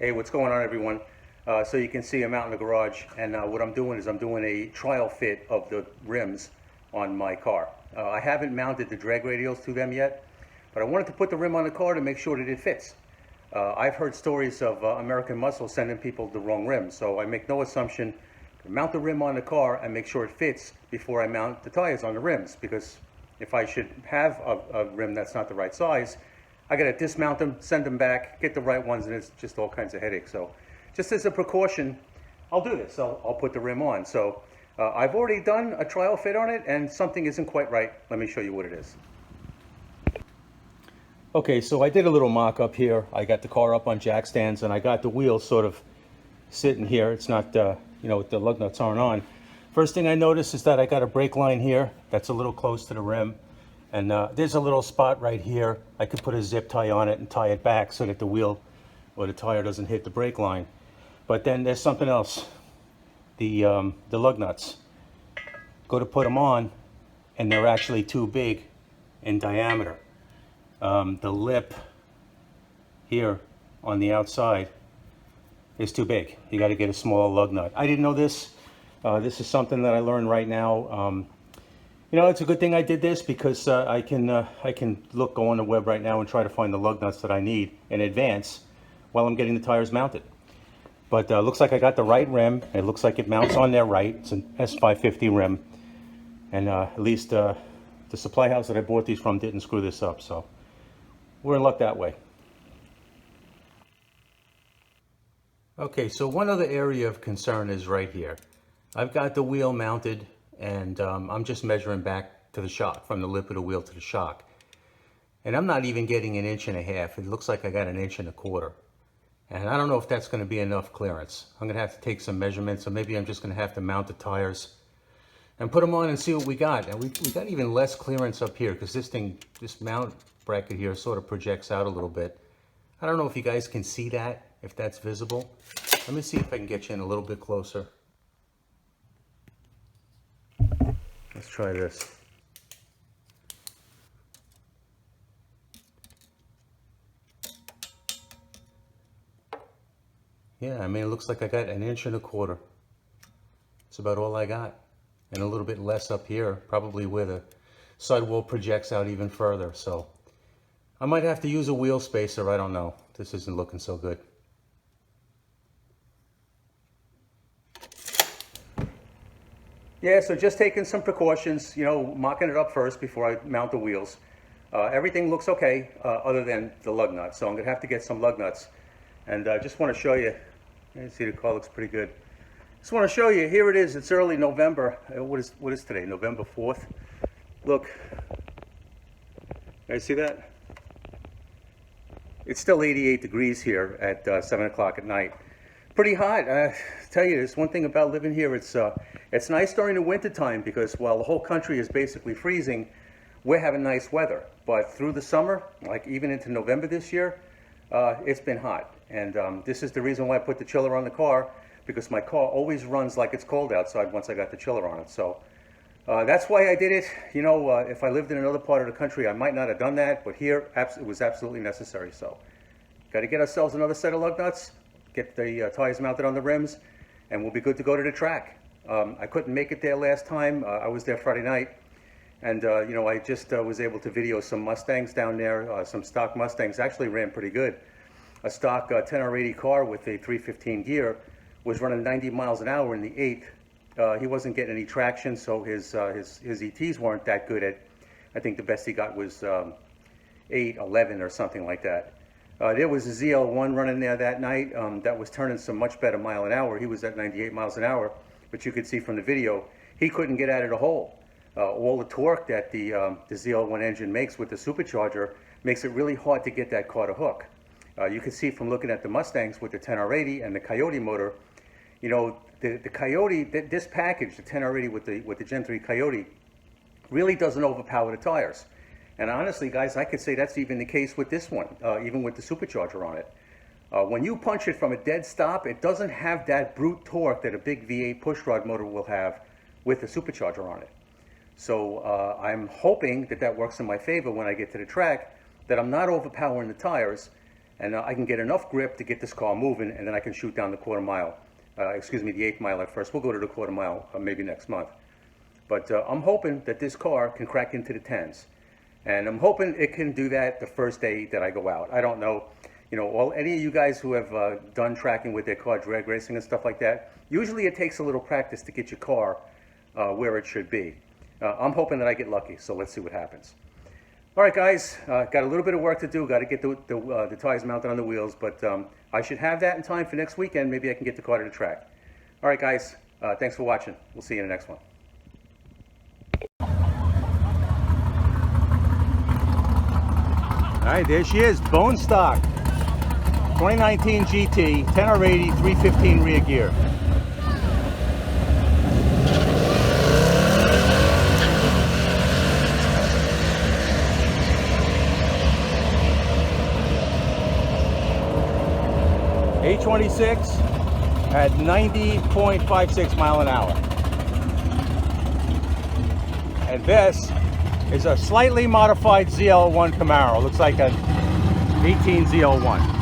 Hey, what's going on, everyone? So you can see I'm out in the garage, and what I'm doing is I'm doing a trial fit of the rims on my car. I haven't mounted the drag radials to them yet, but I wanted to put the rim on the car to make sure that it fits. I've heard stories of American Muscle sending people the wrong rim, so I make no assumption to mount the rim on the car and make sure it fits before I mount the tires on the rims, because if I should have a rim that's not the right size, I got to dismount them, send them back, get the right ones, and it's just all kinds of headaches. So just as a precaution, I'll do this. I'll put the rim on. So I've already done a trial fit on it, and something isn't quite right. Let me show you what it is. Okay, so I did a little mock-up here. I got the car up on jack stands, and I got the wheels sort of sitting here. It's not, the lug nuts aren't on. First thing I noticed is that I got a brake line here that's a little close to the rim. And there's a little spot right here. I could put a zip tie on it and tie it back so that the wheel or the tire doesn't hit the brake line. But then there's something else. The lug nuts. Go to put them on, and they're actually too big in diameter. The lip here on the outside is too big. You got to get a smaller lug nut. I didn't know this. This is something that I learned right now. It's a good thing I did this, because I can go on the web right now and try to find the lug nuts that I need in advance while I'm getting the tires mounted. But looks like I got the right rim. It looks like it mounts on there right. It's an S550 rim. And at least the supply house that I bought these from didn't screw this up. So we're in luck that way. Okay, so one other area of concern is right here. I've got the wheel mounted, and I'm just measuring back to the shock, from the lip of the wheel to the shock. And I'm not even getting 1.5 inches. It looks like I got 1.25 inches. And I don't know if that's going to be enough clearance. I'm going to have to take some measurements, or maybe I'm just going to have to mount the tires and put them on and see what we got. And we got even less clearance up here, because this mount bracket here sort of projects out a little bit. I don't know if you guys can see that, if that's visible. Let me see if I can get you in a little bit closer. Let's try this. Yeah, I mean, it looks like I got 1.25 inches. It's about all I got. And a little bit less up here, probably where the sidewall projects out even further. So I might have to use a wheel spacer. I don't know. This isn't looking so good. Yeah, so just taking some precautions, mocking it up first before I mount the wheels. Everything looks okay, other than the lug nuts. So I'm going to have to get some lug nuts. And I just want to show you. You see the car looks pretty good. Just want to show you. Here it is. It's early November. What is today? November 4th. Look. You guys see that? It's still 88 degrees here at 7 o'clock at night. Pretty hot. I tell you, there's one thing about living here. It's nice during the winter time, because while the whole country is basically freezing, we're having nice weather. But through the summer, like even into November this year, it's been hot. And this is the reason why I put the chiller on the car, because my car always runs like it's cold outside once I got the chiller on it. So that's why I did it. If I lived in another part of the country, I might not have done that. But here, it was absolutely necessary. So got to get ourselves another set of lug nuts, get the tires mounted on the rims, and we'll be good to go to the track. I couldn't make it there last time. I was there Friday night. And, I just was able to video some Mustangs down there. Some stock Mustangs actually ran pretty good. A stock 10R80 car with a 315 gear was running 90 miles an hour in the 8th. He wasn't getting any traction, so his ETs weren't that good. I think the best he got was 8, 11 or something like that. There was a ZL1 running there that night that was turning some much better mile an hour. He was at 98 miles an hour, but you could see from the video, he couldn't get out of the hole. All the torque that the ZL1 engine makes with the supercharger makes it really hard to get that car to hook. You can see from looking at the Mustangs with the 10R80 and the Coyote motor, the Coyote, this package, the 10R80 with the Gen 3 Coyote, really doesn't overpower the tires. And honestly, guys, I could say that's even the case with this one, even with the supercharger on it. When you punch it from a dead stop, it doesn't have that brute torque that a big V8 pushrod motor will have with the supercharger on it. So I'm hoping that works in my favor when I get to the track, that I'm not overpowering the tires, and I can get enough grip to get this car moving, and then I can shoot down the quarter mile. Excuse me, the 8th mile at first. We'll go to the quarter mile maybe next month. But I'm hoping that this car can crack into the 10s. And I'm hoping it can do that the first day that I go out. I don't know, you know, any of you guys who have done tracking with their car, drag racing and stuff like that, usually it takes a little practice to get your car where it should be. I'm hoping that I get lucky, so let's see what happens. All right, guys, got a little bit of work to do. Got to get the tires mounted on the wheels, but I should have that in time for next weekend. Maybe I can get the car to the track. All right, guys, thanks for watching. We'll see you in the next one. All right, there she is, bone stock. 2019 GT, 10R80, 315 rear gear. A26 at 90.56 mile an hour. And this is a slightly modified ZL1 Camaro. Looks like an 18 ZL1.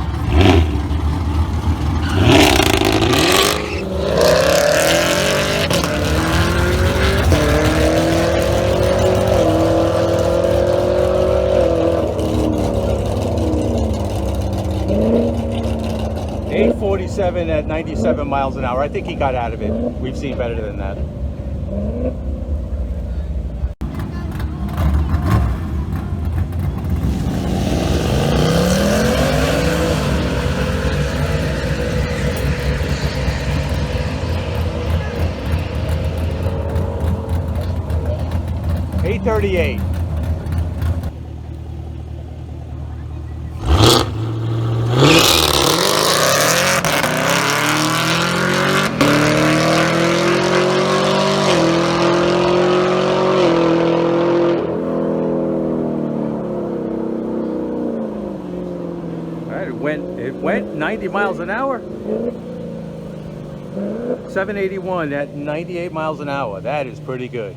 .847 at 97 miles an hour. I think he got out of it. We've seen better than that. .838. It went 90 miles an hour. 781 at 98 miles an hour. That is pretty good.